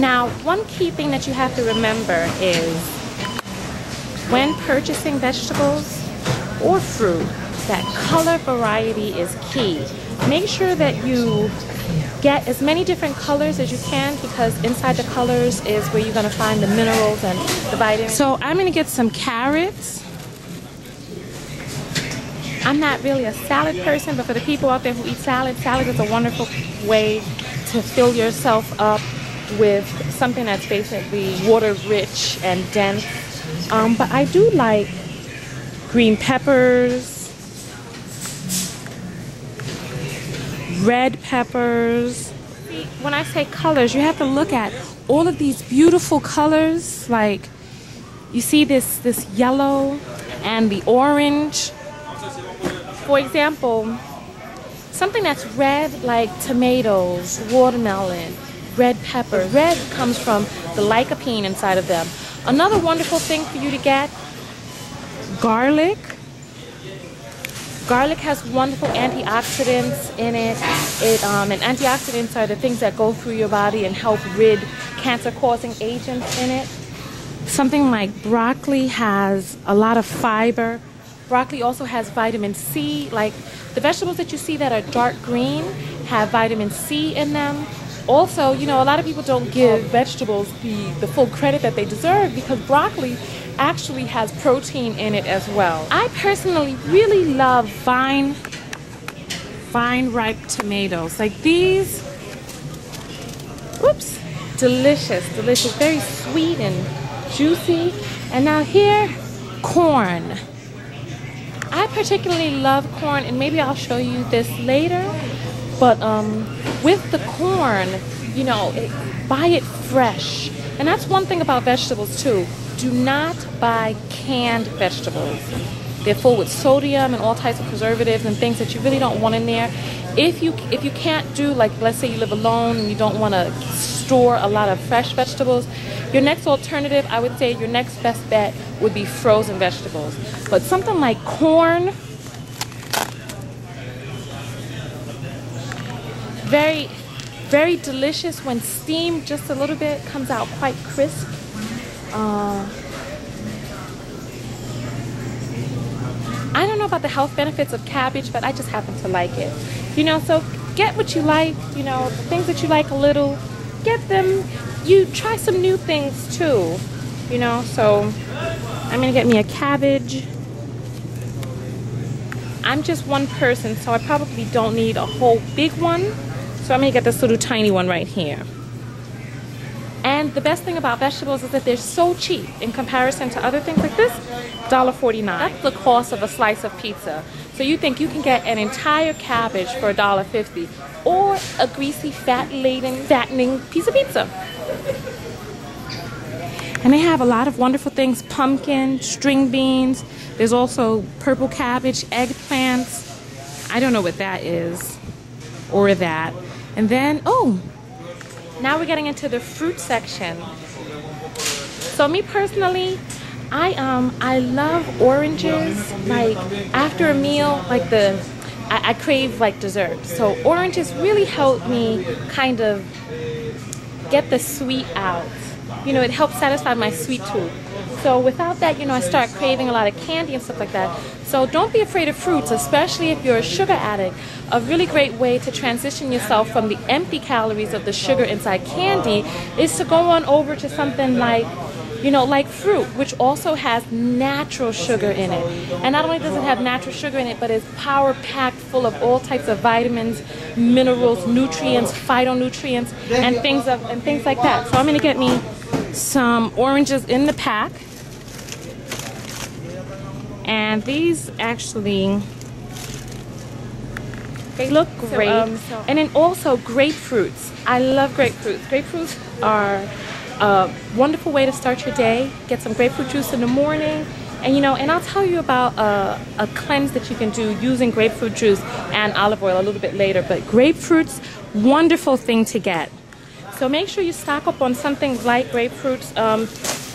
Now, one key thing that you have to remember is when purchasing vegetables or fruit, that color variety is key. Make sure that you get as many different colors as you can, because inside the colors is where you're going to find the minerals and the vitamins. So I'm going to get some carrots. I'm not really a salad person, but for the people out there who eat salad, salad is a wonderful way to fill yourself up with something that's basically water rich and dense. But I do like green peppers, red peppers. When I say colors, you have to look at all of these beautiful colors. Like you see this yellow and the orange. For example, something that's red like tomatoes, watermelon, red pepper. Red comes from the lycopene inside of them. Another wonderful thing for you to get, garlic. Garlic has wonderful antioxidants in it. And antioxidants are the things that go through your body and help rid cancer-causing agents in it. Something like broccoli has a lot of fiber. Broccoli also has vitamin C. Like the vegetables that you see that are dark green have vitamin C in them. Also, you know, a lot of people don't give vegetables the full credit that they deserve, because broccoli actually has protein in it as well. I personally really love fine ripe tomatoes. Like these, whoops, delicious, very sweet and juicy. And now here, corn. I particularly love corn, and maybe I'll show you this later. But with the corn, you know, buy it fresh. And that's one thing about vegetables too. Do not buy canned vegetables. They're full with sodium and all types of preservatives and things that you really don't want in there. If you can't do, like, let's say you live alone and you don't want to store a lot of fresh vegetables, your next alternative, I would say your next best bet would be frozen vegetables. But something like corn, very delicious when steamed just a little bit, comes out quite crisp. I don't know about the health benefits of cabbage, but I just happen to like it. You know, so get what you like, you know, the things that you like a little, get them. You try some new things too, you know. So I'm gonna get me a cabbage. I'm just one person, so I probably don't need a whole big one. So I'm gonna get this little tiny one right here. And the best thing about vegetables is that they're so cheap in comparison to other things like this. $1.49. That's the cost of a slice of pizza. So you think you can get an entire cabbage for $1.50, or a greasy, fat-laden, fattening piece of pizza. And they have a lot of wonderful things: pumpkin, string beans. There's also purple cabbage, eggplants. I don't know what that is, or that. And then, oh, now we're getting into the fruit section. So me personally, I love oranges. Like after a meal, like I crave like dessert. So oranges really help me kind of get the sweet out. You know, it helps satisfy my sweet tooth. So without that, you know, I start craving a lot of candy and stuff like that. So don't be afraid of fruits, especially if you're a sugar addict. A really great way to transition yourself from the empty calories of the sugar inside candy is to go on over to something like, you know, like fruit, which also has natural sugar in it. And not only does it have natural sugar in it, but it's power-packed full of all types of vitamins, minerals, nutrients, phytonutrients, and things like that. So I'm going to get me some oranges in the pack. And these actually, they look great. And then also grapefruits. I love grapefruits. Grapefruits are a wonderful way to start your day. Get some grapefruit juice in the morning. And you know, and I'll tell you about a cleanse that you can do using grapefruit juice and olive oil a little bit later. But grapefruits, wonderful thing to get. So make sure you stock up on something like grapefruits.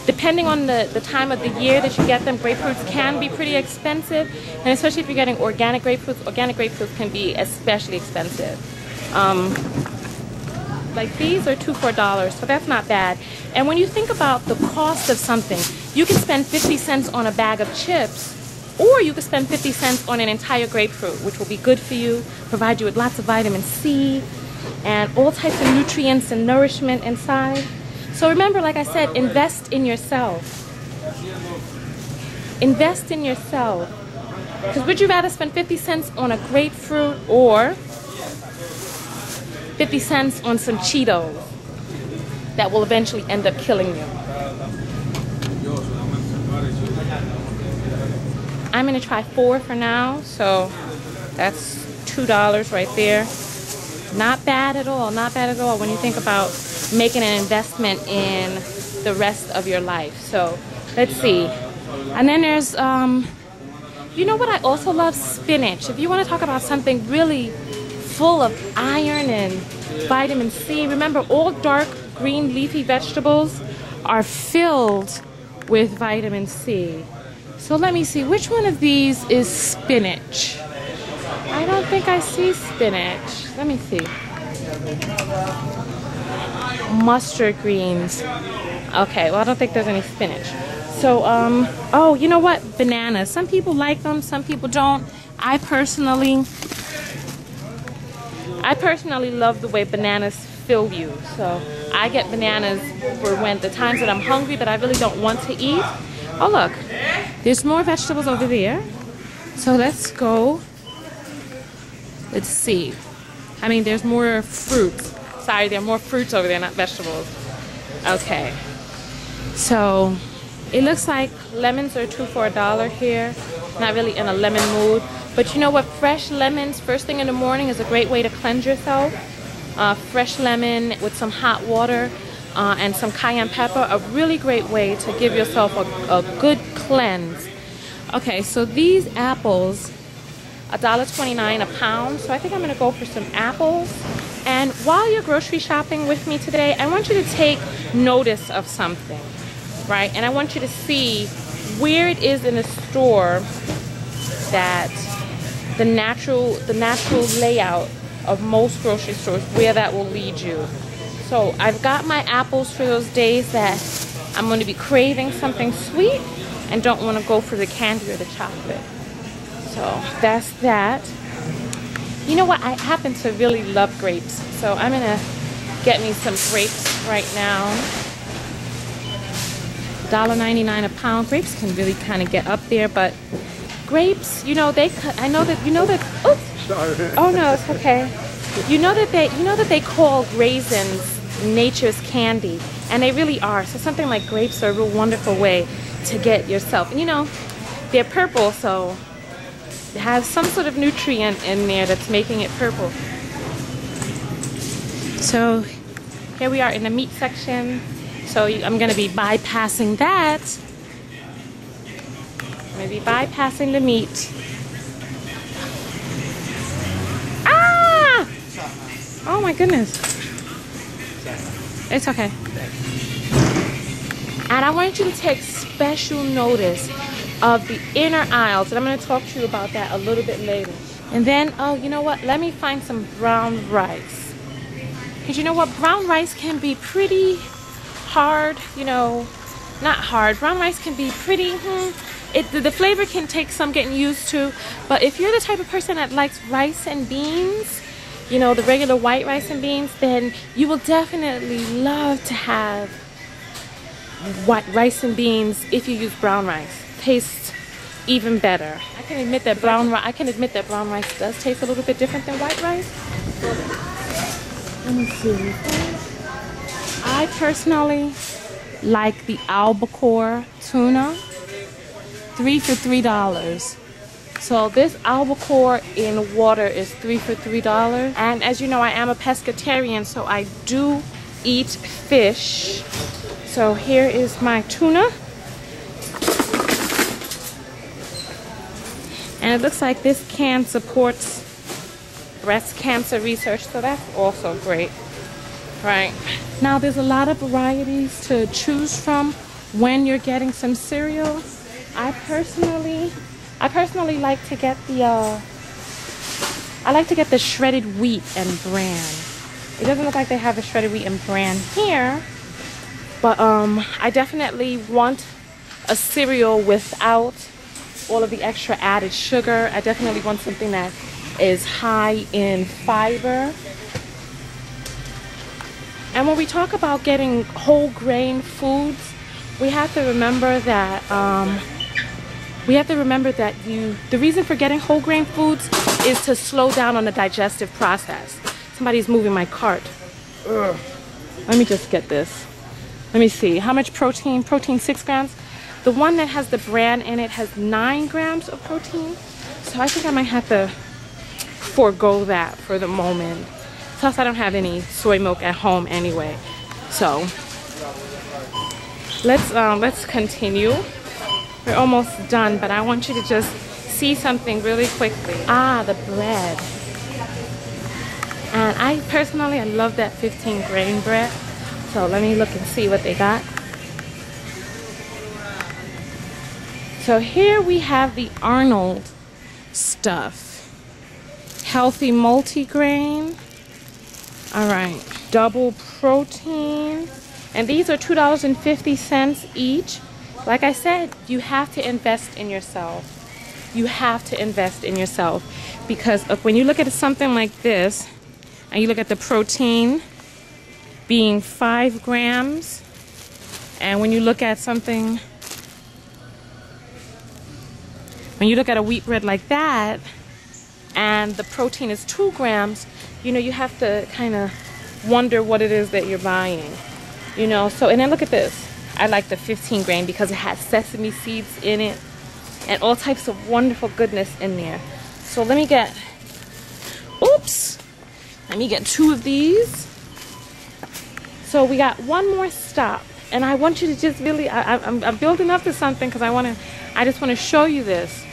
Depending on the time of the year that you get them, grapefruits can be pretty expensive. And especially if you're getting organic grapefruits can be especially expensive. Like these are 2 for $1, so that's not bad. And when you think about the cost of something, you can spend 50 cents on a bag of chips, or you could spend 50 cents on an entire grapefruit, which will be good for you, provide you with lots of vitamin C, and all types of nutrients and nourishment inside. So remember, like I said, invest in yourself. Invest in yourself. Because would you rather spend 50 cents on a grapefruit or 50 cents on some Cheetos that will eventually end up killing you? I'm going to try 4 for now, so that's $2 right there. Not bad at all, not bad at all when you think about making an investment in the rest of your life. So let's see. And then there's, you know what I also love? Spinach. If you want to talk about something really full of iron and vitamin C, remember all dark green leafy vegetables are filled with vitamin C. So let me see, which one of these is spinach? I don't think I see spinach. Let me see. Mustard greens. Okay, well I don't think there's any spinach. So, oh, you know what? Bananas. Some people like them, some people don't. I personally love the way bananas fill you. So I get bananas for when the times that I'm hungry that I really don't want to eat. Oh look, there's more vegetables over there. So let's go. Let's see. I mean, there's more fruits. Sorry, there are more fruits over there, not vegetables. Okay. So it looks like lemons are 2 for $1 here. Not really in a lemon mood. But you know what? Fresh lemons, first thing in the morning, is a great way to cleanse yourself. Fresh lemon with some hot water and some cayenne pepper, a really great way to give yourself a good cleanse. Okay, so these apples, $1.29 a pound. So I think I'm going to go for some apples. And while you're grocery shopping with me today, I want you to take notice of something, right? And I want you to see where it is in the store that the natural layout of most grocery stores, where that will lead you. So I've got my apples for those days that I'm going to be craving something sweet and don't want to go for the candy or the chocolate. So that's that. You know what? I happen to really love grapes. So I'm going to get me some grapes right now. $1.99 a pound. Grapes can really kind of get up there, but grapes, you know, I know that oops. Sorry. Oh no, it's okay. You know that they call raisins nature's candy, and they really are. So something like grapes are a real wonderful way to get yourself. And you know, they're purple, so they have some sort of nutrient in there that's making it purple. So here we are in the meat section. So I'm going to be bypassing that. I'm going to be bypassing the meat. Ah! Oh my goodness. It's okay. And I want you to take special notice of the inner aisles. And I'm going to talk to you about that a little bit later. And then, oh, you know what? Let me find some brown rice. Because you know what? Brown rice can be pretty hard, you know, not hard. Brown rice can be pretty, the flavor can take some getting used to. But if you're the type of person that likes rice and beans, you know, the regular white rice and beans, then you will definitely love to have white rice and beans if you use brown rice. Tastes even better. I can admit that brown rice does taste a little bit different than white rice. Let me see. I personally like the albacore tuna. 3 for $3. So this albacore in water is 3 for $3. And as you know, I am a pescatarian, so I do eat fish. So here is my tuna. And it looks like this can supports breast cancer research, so that's also great. Right. Now there's a lot of varieties to choose from when you're getting some cereal. I personally like to get the shredded wheat and bran. It doesn't look like they have a shredded wheat and bran here, but I definitely want a cereal without all of the extra added sugar. I definitely want something that is high in fiber. And when we talk about getting whole grain foods, we have to remember that the reason for getting whole grain foods is to slow down on the digestive process. Somebody's moving my cart. Ugh. Let me just get this. Let me see. How much protein? Protein 6 grams. The one that has the bran in it has 9 grams of protein. So I think I might have to forego that for the moment. Plus I don't have any soy milk at home anyway. So let's continue. We're almost done, but I want you to just see something really quickly. Ah, the bread. And I personally love that 15 grain bread. So let me look and see what they got. So here we have the Arnold stuff. Healthy multigrain. All right, double protein. And these are $2.50 each. Like I said, you have to invest in yourself. You have to invest in yourself, because when you look at something like this, and you look at the protein being 5 grams, and when you look at something, when you look at a wheat bread like that, and the protein is 2 grams, you know, you have to kind of wonder what it is that you're buying, you know. So, and then look at this. I like the 15 grain because it has sesame seeds in it and all types of wonderful goodness in there. So let me get, let me get 2 of these. So we got one more stop, and I want you to just really, I'm building up to something because I just want to show you this,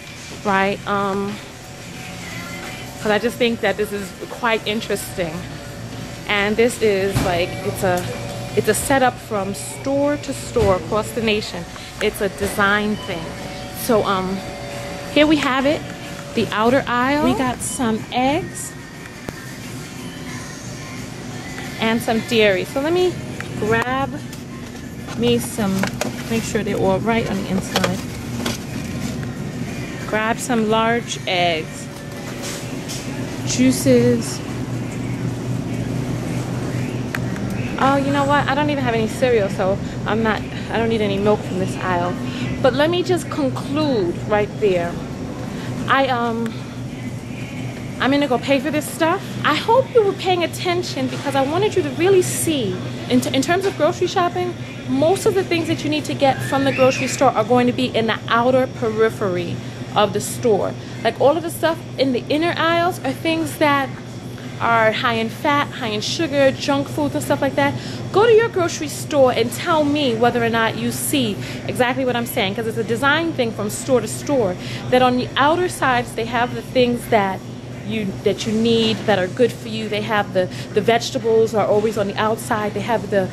right? Because I just think that this is quite interesting. And this is like, it's a setup from store to store across the nation. It's a design thing. So here we have it, the outer aisle. We got some eggs and some dairy. So let me grab me some, make sure they're all right on the inside. Grab some large eggs, juices. Oh, you know what? I don't even have any cereal, so I don't need any milk from this aisle. But let me just conclude right there. I'm gonna go pay for this stuff. I hope you were paying attention, because I wanted you to really see, in terms of grocery shopping, most of the things that you need to get from the grocery store are going to be in the outer periphery of the store. Like all of the stuff in the inner aisles are things that are high in fat, high in sugar, junk foods and stuff like that. Go to your grocery store and tell me whether or not you see exactly what I'm saying, because it's a design thing from store to store, that on the outer sides they have the things that you need, that are good for you. They have the vegetables are always on the outside. They have the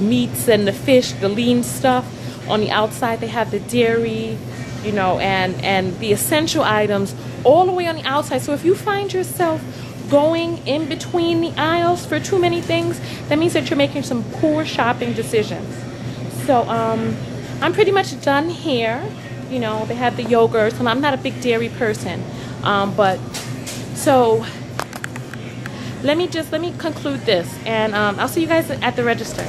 meats and the fish, the lean stuff on the outside. They have the dairy, you know, and the essential items all the way on the outside. So if you find yourself going in between the aisles for too many things, that means that you're making some poor shopping decisions. So I'm pretty much done here. You know, they have the yogurts, and I'm not a big dairy person, but so let me conclude this, and I'll see you guys at the register.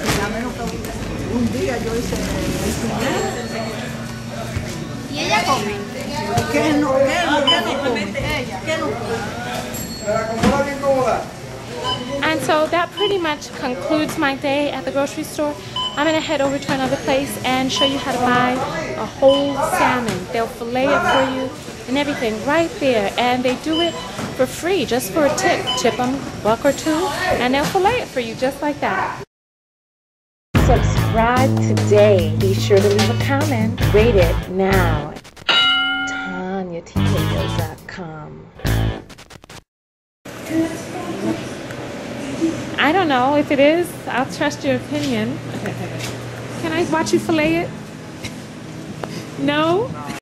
And so that pretty much concludes my day at the grocery store. I'm gonna head over to another place and show you how to buy a whole salmon. They'll fillet it for you and everything right there, and they do it for free, just for a tip. Tip them $1 or $2, and they'll fillet it for you just like that. Subscribe today. Be sure to leave a comment. Rate it now. TonyaTko.com. I don't know. If it is, I'll trust your opinion. Can I watch you fillet it? No?